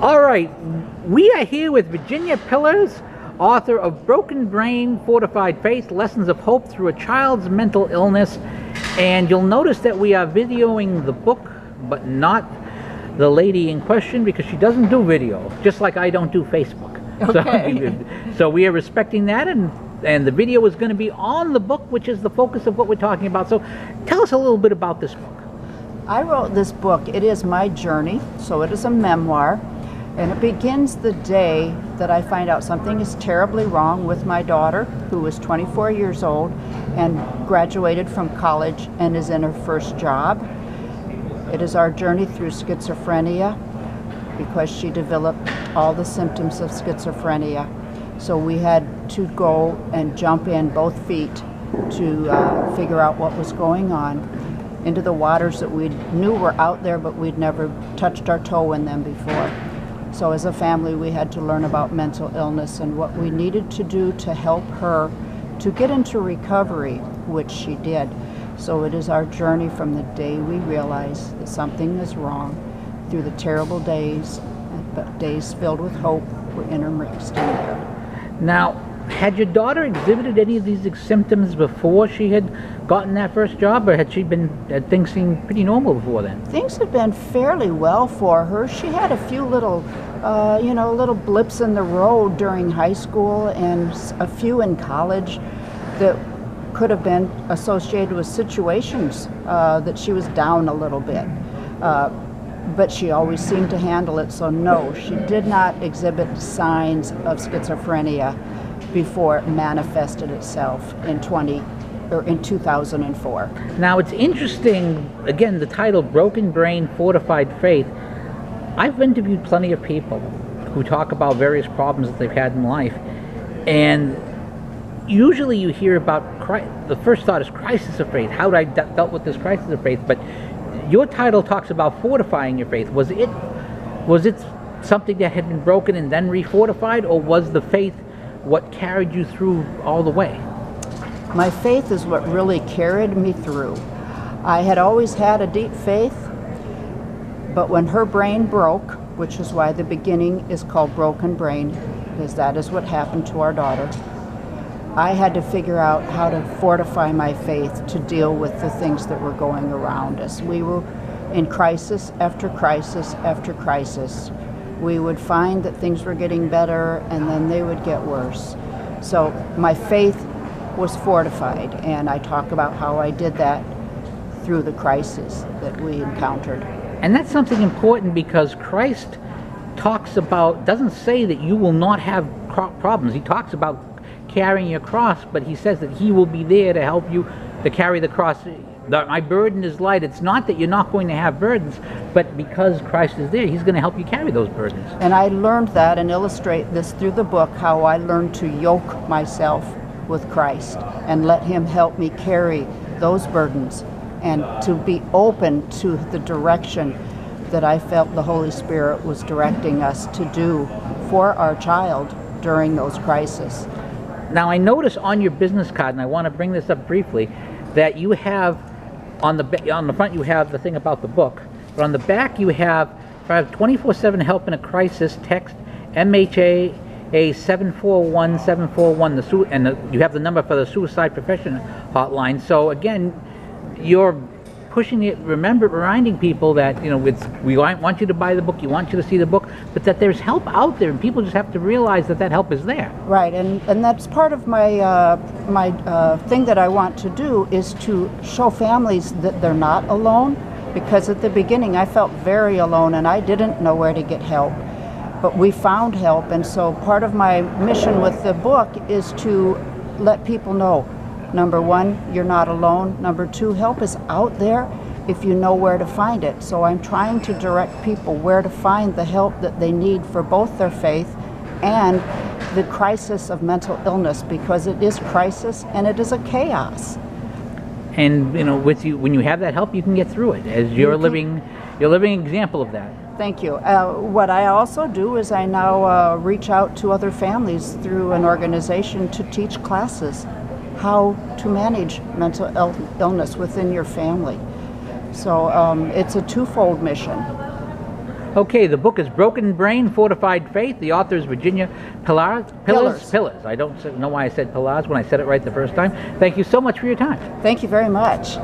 All right, we are here with Virginia Pillars, author of Broken Brain, Fortified Faith, Lessons of Hope Through a Child's Mental Illness. And you'll notice that we are videoing the book, but not the lady in question, because she doesn't do video, just like I don't do Facebook. Okay. So we are respecting that, and the video is going to be on the book, which is the focus of what we're talking about. So tell us a little bit about this book. I wrote this book. It is my journey, so it is a memoir, and it begins the day that I find out something is terribly wrong with my daughter, who is 24 years old and graduated from college and is in her first job. It is our journey through schizophrenia, because she developed all the symptoms of schizophrenia. So we had to go and jump in both feet to figure out what was going on, into the waters that we knew were out there, but we'd never touched our toe in them before. So as a family, we had to learn about mental illness and what we needed to do to help her to get into recovery, which she did. So it is our journey from the day we realized that something is wrong, through the terrible days, but days filled with hope were intermixed in there. Now, had your daughter exhibited any of these symptoms before she had gotten that first job, or had things seemed pretty normal before then? Things had been fairly well for her. She had a few little, little blips in the road during high school and a few in college that could have been associated with situations that she was down a little bit. But she always seemed to handle it, so no, she did not exhibit signs of schizophrenia before it manifested itself in 2004. Now it's interesting, again, the title, Broken Brain, Fortified Faith. I've interviewed plenty of people who talk about various problems that they've had in life, and usually you hear about, the first thought is crisis of faith. How did I dealt with this crisis of faith? But your title talks about fortifying your faith. Was it something that had been broken and then refortified, or was the faith what carried you through all the way? My faith is what really carried me through. I had always had a deep faith, but when her brain broke, which is why the beginning is called Broken Brain, because that is what happened to our daughter, I had to figure out how to fortify my faith to deal with the things that were going around us. We were in crisis after crisis after crisis. We would find that things were getting better, and then they would get worse. So my faith was fortified, and I talk about how I did that through the crisis that we encountered. And that's something important, because Christ doesn't say that you will not have problems. He talks about carrying your cross, but he says that he will be there to help you to carry the cross. My burden is light. It's not that you're not going to have burdens, but because Christ is there, he's going to help you carry those burdens. And I learned that and illustrate this through the book, how I learned to yoke myself with Christ and let him help me carry those burdens, and to be open to the direction that I felt the Holy Spirit was directing us to do for our child during those crises. Now, I notice on your business card, and I want to bring this up briefly, that you have on the front you have the thing about the book, but on the back you have 24/7 help in a crisis. Text MHA 741-741, and you have the number for the suicide prevention hotline. So again, you're pushing it, reminding people that, we want you to buy the book, you want you to see the book, but that there's help out there, and people just have to realize that help is there. Right, and that's part of my thing that I want to do, is to show families that they're not alone, because at the beginning I felt very alone and I didn't know where to get help. But we found help, and so part of my mission with the book is to let people know, number one, you're not alone. Number two, help is out there if you know where to find it. So I'm trying to direct people where to find the help that they need for both their faith and the crisis of mental illness, because it is crisis and it is a chaos. And with you, when you have that help, you can get through it, as you're a living example of that. Thank you. What I also do is I now reach out to other families through an organization to teach classes how to manage mental illness within your family. So it's a twofold mission. Okay, the book is Broken Brain, Fortified Faith. The author is Virginia Pillars. I don't know why I said Pillars when I said it right the first time. Thank you so much for your time. Thank you very much.